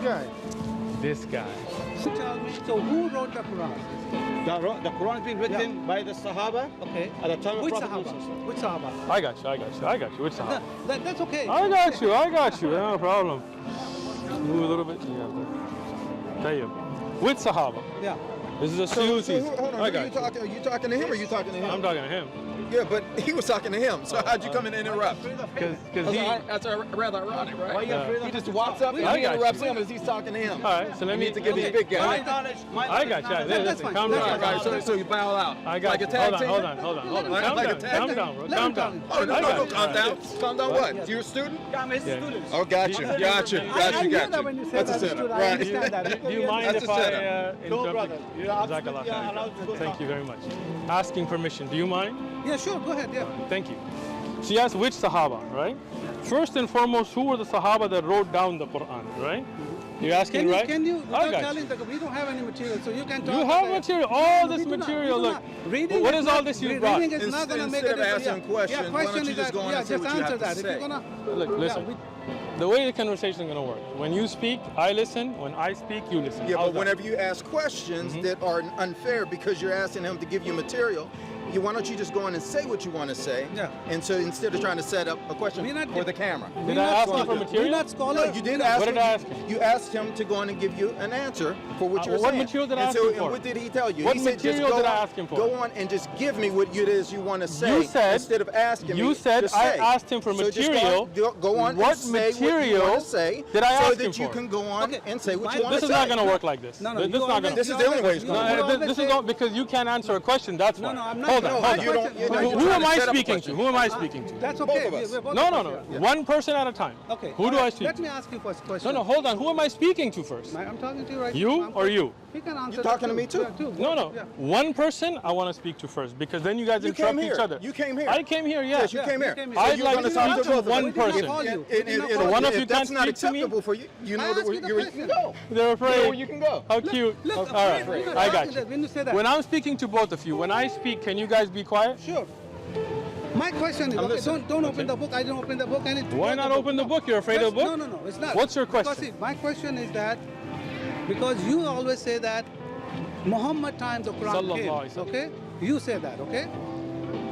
guy. This guy. Tell me, so who wrote the Quran? The Quran has been written by the Sahaba Okay. at the time of Which Prophet Sahaba? Muhammad. Which Sahaba? I got you. Which Sahaba? That's okay. I got you. No problem. Move a little bit. Yeah. Tayyib. Which Sahaba? Yeah. This is a So Suyuti. hold on. I got Are you talking to him or you talking to him? I'm talking to him. Yeah, but he was talking to him. So how'd you come in and interrupt? Because he. That's rather ironic, right? Why you afraid of He just walks up and I he got interrupts you. him as he's talking to him. All right, so let me to get this big guy. My knowledge. I got you. That's Listen, fine. calm That's down. fine. So you bow out. I got like you. a tag team? Hold on. Like a tag Calm team? down, bro. Let Calm him down. talk. Oh, no, I got you. calm down. Calm down what? You a student? I'm his student. Oh, got you. I knew that when you said That's a that, setup. I understand that. Do you mind That's if a I setup. No, interrupt brother. you? You're absolutely Jazakallah allowed to go khair. Thank you very much. Asking permission. Do you mind? Yeah, sure, go ahead, yeah. Thank you. She asked which Sahaba, right? First and foremost, who were the Sahaba that wrote down the Quran, right? You're asking, right? Can you, I without got telling, we don't have any material, so you can talk. You have about it. material, all No, this we do not. material, We do look. not. Reading What is is not- all this you brought? Reading is not going to make a Instead of difference. asking questions, why don't you just go on and say just what you answer have to that. If say? you're gonna, Look, listen. The way the conversation is going to work. When you speak, I listen. When I speak, you listen. Yeah, How's but that? whenever you ask questions that are unfair because you're asking him to give you material, why don't you just go on and say what you want to say? Yeah. And so instead of trying to set up a question We're not- for the camera. Did I ask you for we're material? not scholars. No, you did ask What him. did I ask him? You asked him to go on and give you an answer for what you're what saying. material did I And ask so, him for? And what did he tell you? What he said, material just go did I on, ask him for? Go on and just give me what it is you want to say. You said- instead of asking me. You said just I say. asked him for So just material. Go on What and say what you material want to say did I so ask that him you for? can go on Okay. and say what This you want to This say. is not going to work like this. No, This is you not going always- to. This is the only way it's you going to always work. This is say- not because you can't answer a question. That's why. No, I'm not. Hold No, on, hold you on. don't- you don't- you're Who trying am to I set up a speaking to? question. Who am I speaking to? That's okay. Both of us. We're both No, of no, us no. here. One person at a time. Okay. Who do all I right. speak Let to? me ask you first question. No, hold on. Who am I speaking to first? I'm talking to you right You now. or you? He can answer. You talking to me too? No. Yeah. One person I want to speak to first because then you guys You interrupt came each here. other. You came here. I came here, yeah. Yes, you came here. came here. So I'd you're like gonna to talk speak to to both of one us. person. If one of you if can't that's not speak to me- acceptable for you, you know I ask where you the you can question. go. They're You know afraid. where you can go. How cute. Look, All right, we're not I got asking you. that. When you say that. When I'm speaking to both of you, when I speak, can you guys be quiet? Sure. My question is, okay, listening. don't open the book. I don't open the book. Why not open the book? You're afraid of the book? No, it's not. What's your Because, question? see, my question is that because you always say that Muhammad time the Quran Sallallahu came. alaihi wasallam. Okay, you say that. Okay.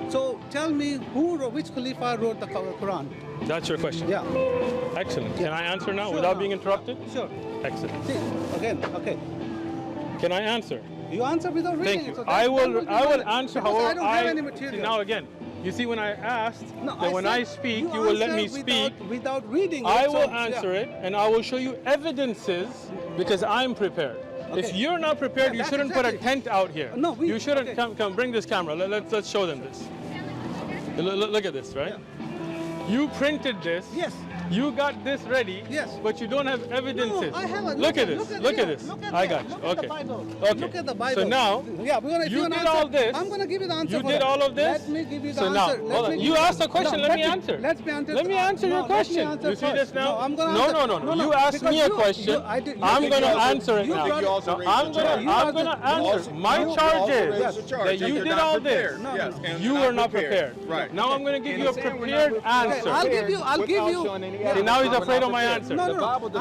So tell me which Khalifa wrote the Quran? That's your question. Yeah. Excellent. Can I answer now Sure, without no. being interrupted? Sure. Excellent. See, again, okay. Can I answer? You answer without reading Thank it. you. So I that will would be answer because however I don't have any material. See, now again, you see when I asked No, that when said I speak, you will let me answer speak. without reading it. I will so, answer it and I will show you evidences because I'm prepared. If Okay. you're not prepared, Yeah, you that's shouldn't put a exactly. tent out here. No, you shouldn't okay. come bring this camera. Let's show them this. Look at this, right? You printed this. Yes. You got this ready. Yes. But you don't have evidences. No, I have a Look at this. Look at here. this. Look at I here. got you. Look at Okay. the Bible. Okay. Look at the Bible. So now, yeah, we're gonna, if you you're gonna did answer, all this. I'm gonna give you the answer. You for did that. all of this? Let me give you the So answer. now, Let hold on. me You give asked a question, let me answer. Let me answer. Let me answer your let me question. answer You see first. this now? No, I'm gonna No, answer. no. You asked me a because question. I'm you going to also- answer it you now. brought You also No, raised I'm the charge. going to answer. My charge is that you did all this. You were not prepared. Right. Now I'm going to give you a prepared answer. I'll give you. See, now he's afraid of my answer. No.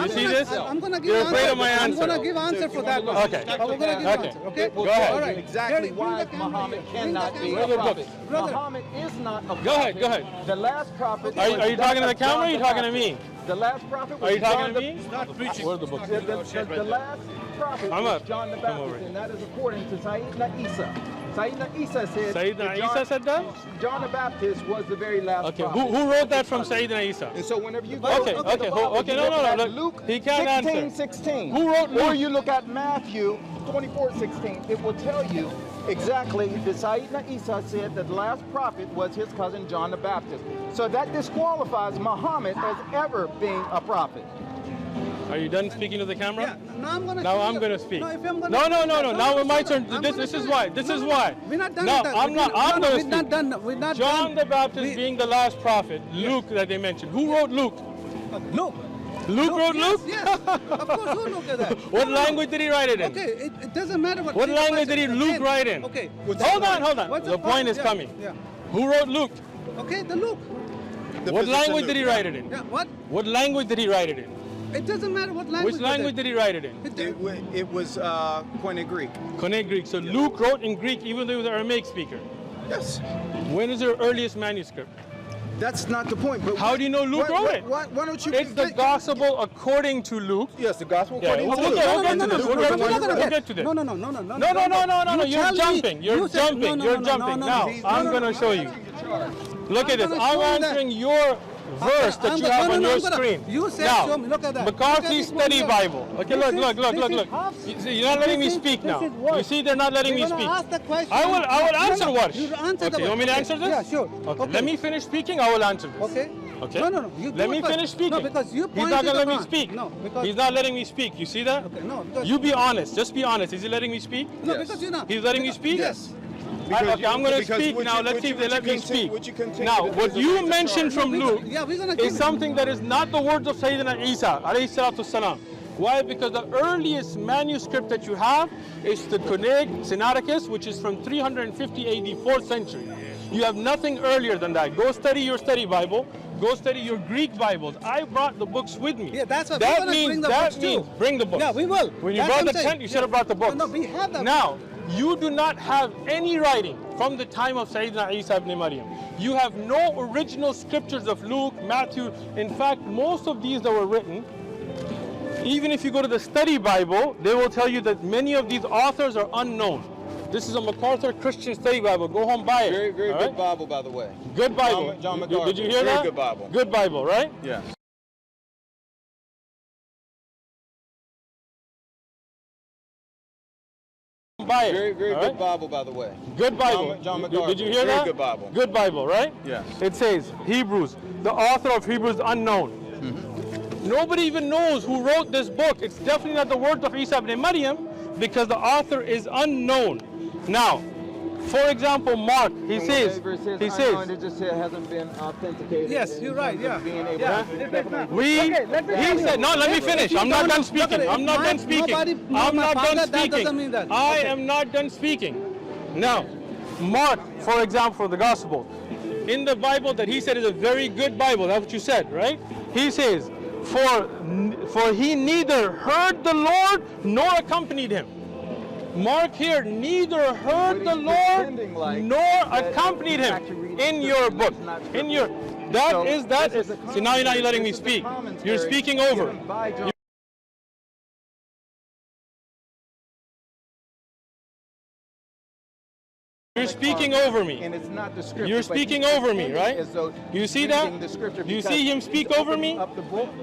You see this? I'm gonna give You're you afraid answer. of my I'm answer. gonna give answer for that one. Okay. I'm gonna give Okay. answer. Okay. Go ahead. All right. Exactly Bring why the camera Muhammad here. Bring cannot the be camera a here. prophet. Brother. Muhammad is not a prophet. Go ahead. The last prophet. Are you talking to the camera or are you talking to me? The last prophet was Are you talking John to me? Start preaching. Where's the book? The last prophet I'm was up. John the Come over Baptist, here. and that is according to Sayyidina Isa. Sayyidina Isa said. Sayyidina that John- Isa said that? John the Baptist was the very last Okay. prophet. Who wrote that from Sayyidina Isa? And so whenever you go Okay, to the okay, Bible, okay, you no, look no, at look, Luke he can't answer. 16. Who wrote Or Luke? you look at Matthew 24:16. It will tell you exactly that Sayyidina Isa said that the last prophet was his cousin John the Baptist. So that disqualifies Muhammad as ever being a prophet. Are you done speaking to the camera? Yeah. Now I'm gonna. Now show I'm you- going to speak. No, if I'm gonna No. No, Now it's my turn. I'm This gonna is show why. you. This No, is no, why. We're not done No, with that. I'm not. I'm going to We're speak. not done. We're not John done. the Baptist being the last prophet, Luke that they mentioned. Who wrote Luke? Luke. Luke wrote yes, Luke? Yes. Of course, who look at that? What language did he write it in? Okay, it doesn't matter what. What see the language did question. Luke Again, write in? Okay. Hold on. What's The point is Yeah, coming. Yeah. Who wrote Luke? Okay, the Luke. What language did he write it in? Yeah. What? What language did he write it in? It doesn't matter what language. Which language did he write it in? It was Koine Greek. Koine Greek. So Luke wrote in Greek even though he was an Aramaic speaker. Yes. When is your earliest manuscript? That's not the point. But How do you know Luke wrote it? Why don't you? It's the gospel according to Luke. Yes, the gospel Yeah, according we'll to get Luke. to this. We'll get to this. No. No. You're jumping. You're jumping. You're jumping. Now, I'm going to show you. Look at this. I'm answering your verse that you have on your screen. You said now, show me. Look at that. McCarthy's Study Bible. Okay, look. You're not letting me speak now. You see, they're not letting me speak. I will answer what? Okay, you want me to answer this? Yeah, sure. Okay. Let me finish speaking. I will answer this. Okay. Okay. No. Let me finish speaking. No, because you He's not pointed going to let me around. speak. No, because He's not letting me speak. You see that? Okay, no, because You be honest. Just be honest. Is he letting me speak? no, because you're not. He's letting me speak? Yes. Okay, I'm going to speak now. Let's see if they let me speak. Now, what you mentioned from Luke is something that is not the words of Sayyidina Isa, alayhi salatu salam. Why? Because the earliest manuscript that you have is the Koine Sinaiticus, which is from 350 AD, 4th century. You have nothing earlier than that. Go study your study Bible. Go study your Greek Bibles. I brought the books with me. Yeah, that's what that means. Bring the books. Yeah, we will. When you brought the tent, you should have brought the books. No, we have them. Now, you do not have any writing from the time of Sayyidina Isa ibn Maryam. You have no original scriptures of Luke, Matthew. In fact, most of these that were written, even if you go to the study Bible, they will tell you that many of these authors are unknown. This is a MacArthur Christian Study Bible. Go home, buy it. Very good right? Bible, by the way. Good Bible. John MacArthur. Did you hear Very that? good Bible. Good Bible, right? Yeah. Buy it. Very good right? Bible, by the way. Good Bible. John MacArthur. Did you hear Very that? good Bible. Good Bible, right? Yes. It says Hebrews. The author of Hebrews unknown. Nobody even knows who wrote this book. It's definitely not the words of Isa ibn Maryam because the author is unknown. Now, for example, Mark, he says, it just hasn't been authenticated. Yes, you're right. Yeah. Being able he said, no, let me finish. I'm not done speaking. I'm not done speaking. I'm not done speaking. I am not done speaking. Now, Mark, for example, the gospel, in the Bible that he said is a very good Bible, that's what you said, right? He says, for he neither heard the Lord nor accompanied him. Mark here, neither heard the Lord nor accompanied him in your book. In your, that is, see now you're not letting me speak. You're speaking over. You're speaking over me. And it's not the scripture. You're speaking over me, right? You see that? You see him speak over me?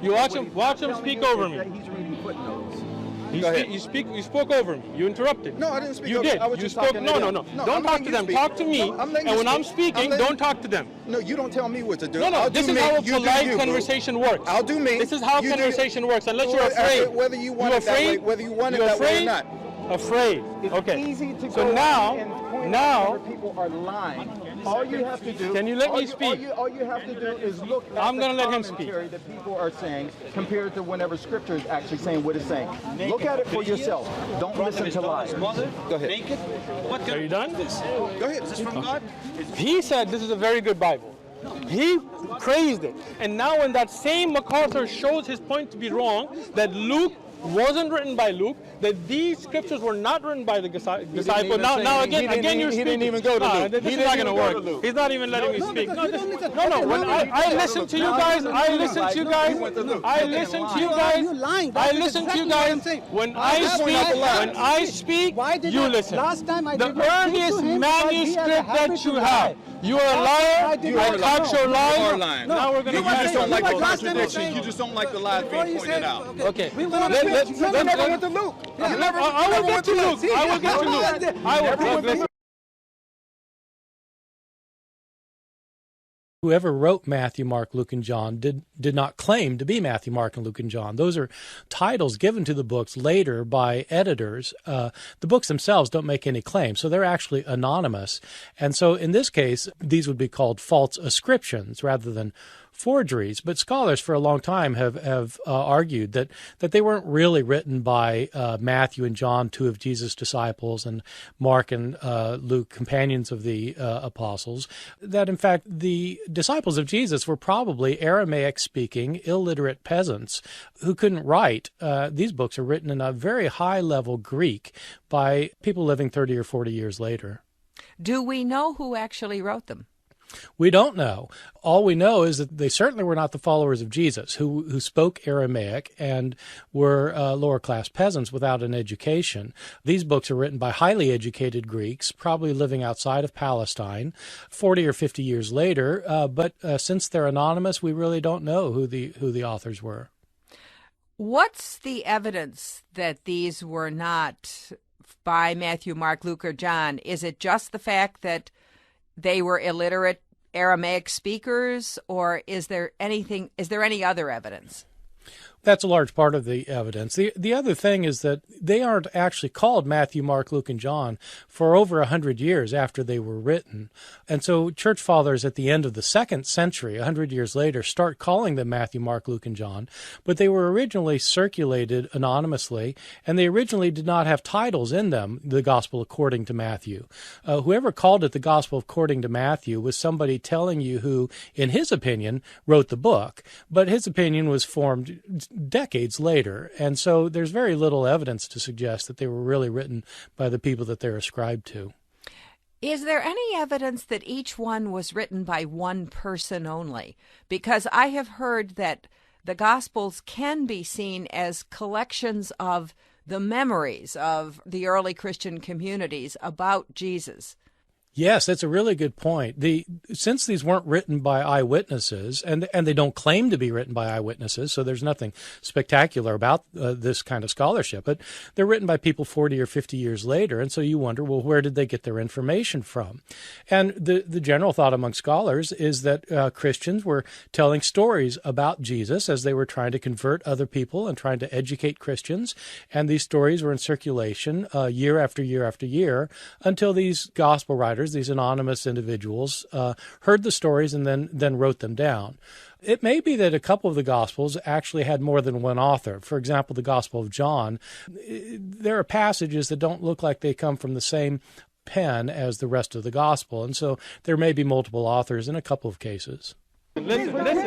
You watch him speak over me. He's reading footnotes. You spoke over me. You interrupted. No, I didn't speak You over did. I was You just spoke. talking No. to them. Don't talk to them. Talk to me. No, I'm letting and you when I'm speak. speaking, don't talk to them. No, you don't tell me what to do. No. I'll This do is me. how a You do polite you, boo. conversation works. I'll do me. This is how You do conversation works. Unless you're Well, afraid. whether you want it that way, whether you want it that way or not. Afraid. It's Okay. easy to So go now, and point out whether people are lying. All you have to do. Can you let me speak? All you have to do is look at I'm the gonna let him speak. commentary that people are saying compared to whenever Scripture is actually saying what it's saying. Look at it for yourself. Don't listen to lies. Go ahead. Naked? What Are you done? Go ahead. Is this from God? He said this is a very good Bible. He praised it. And now when that same MacArthur shows his point to be wrong, that Luke wasn't written by Luke, that these scriptures were not written by the disciple. Now again you're speaking. He didn't even go to Luke. This is not going to work. He's not even letting me speak. No. When I listen to you guys, I listen to you guys. When I speak, you listen. The earliest manuscript that you have. You are a liar. I caught your lie. Now we're going to. You just don't like the contradiction. You just don't like the lies being pointed out. Okay. You never went to Luke. I will get to Luke. I will. Whoever wrote Matthew, Mark, Luke, and John did not claim to be Matthew, Mark, and Luke, and John. Those are titles given to the books later by editors. The books themselves don't make any claim, so they're actually anonymous. And so in this case, these would be called false ascriptions rather than forgeries. But scholars for a long time have argued that they weren't really written by Matthew and John, two of Jesus' disciples, and Mark and Luke, companions of the apostles, that in fact the disciples of Jesus were probably Aramaic-speaking, illiterate peasants who couldn't write. These books are written in a very high-level Greek by people living 30 or 40 years later. Do we know who actually wrote them? We don't know. All we know is that they certainly were not the followers of Jesus, who spoke Aramaic and were lower-class peasants without an education. These books are written by highly educated Greeks, probably living outside of Palestine, 40 or 50 years later. But since they're anonymous, we really don't know who the authors were. What's the evidence that these were not by Matthew, Mark, Luke, or John? Is it just the fact that they were illiterate Aramaic speakers, or is there any other evidence? That's a large part of the evidence. The other thing is that they aren't actually called Matthew, Mark, Luke, and John for over 100 years after they were written. And so church fathers at the end of the 2nd century, 100 years later, start calling them Matthew, Mark, Luke, and John. But they were originally circulated anonymously, and they originally did not have titles in them, the Gospel according to Matthew. Whoever called it the Gospel according to Matthew was somebody telling you who, in his opinion, wrote the book. But his opinion was formed decades later, and so there's very little evidence to suggest that they were really written by the people that they're ascribed to. Is there any evidence that each one was written by one person only? Because I have heard that the Gospels can be seen as collections of the memories of the early Christian communities about Jesus. Yes, that's a really good point. Since these weren't written by eyewitnesses, and they don't claim to be written by eyewitnesses, so there's nothing spectacular about this kind of scholarship, but they're written by people 40 or 50 years later, and so you wonder, well, where did they get their information from? And the general thought among scholars is that Christians were telling stories about Jesus as they were trying to convert other people and trying to educate Christians, and these stories were in circulation year after year after year until these gospel writers, these anonymous individuals, heard the stories and then wrote them down. It may be that a couple of the Gospels actually had more than one author. For example, the Gospel of John, there are passages that don't look like they come from the same pen as the rest of the Gospel, and so there may be multiple authors in a couple of cases. Listen. We're going to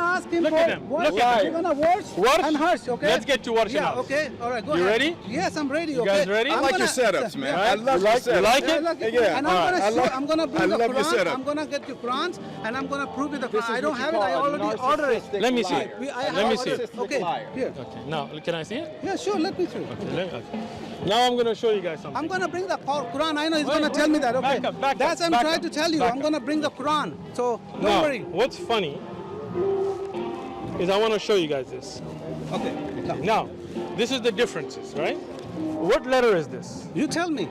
ask him Look for at them. words. Look at We're them. going to words and harsh, okay? Let's get to words and Yeah, harsh. okay. All right, go You ahead. ready? Yes, I'm ready. You Okay. guys ready? I'm I like gonna- your setups, man. Yeah. I love your setups. You like Yeah, it? like it. Yeah. And All right. I'm going to bring I the love your Quran. setup. I'm going to get you Qurans, and I'm going to prove it. The This Quran. is I don't what you have it. I call a already ordered it. narcissistic Let me see liar. it. I Let me have see it. ordered Okay, liar. here. Okay, now, can I see it? Yeah, sure. Let me through. Okay. Now I'm going to show you guys something. I'm going to bring the Quran. I know he's Wait, going to tell me that. Okay. back up, back up, That's I'm back trying up, to tell you. back I'm up. going to bring the Quran. So don't Now, worry. what's funny is I want to show you guys this. Okay. No. Now, this is the differences, right? What letter is this? You tell me.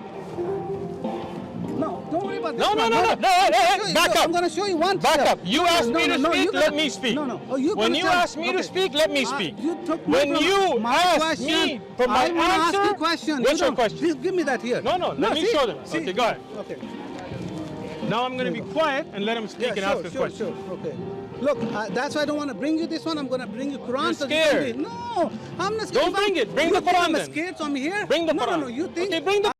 No, don't worry about this. No, one. hey, back up. I'm going to show you one. Back step. up. You asked me to speak, you let gotta- me speak. No. Oh, you When gonna you tell- asked me to okay. speak, let me speak. You took me When from you my asked question. me for my I wanna ask answer, you question. what's You your don't- question? Please give me that here. No, let me see? show them. See? Okay, go ahead. Okay. Now I'm going to be quiet and let him speak and ask his question. Sure. Okay. Look, that's why I don't want to bring you this one. I'm going to bring you Quran. You're so you can scared. be- No, I'm not scared. Don't bring it. Bring You the think Quran I'm then. scared, so I'm here. Bring the No, Quran. No, you think? Okay, bring the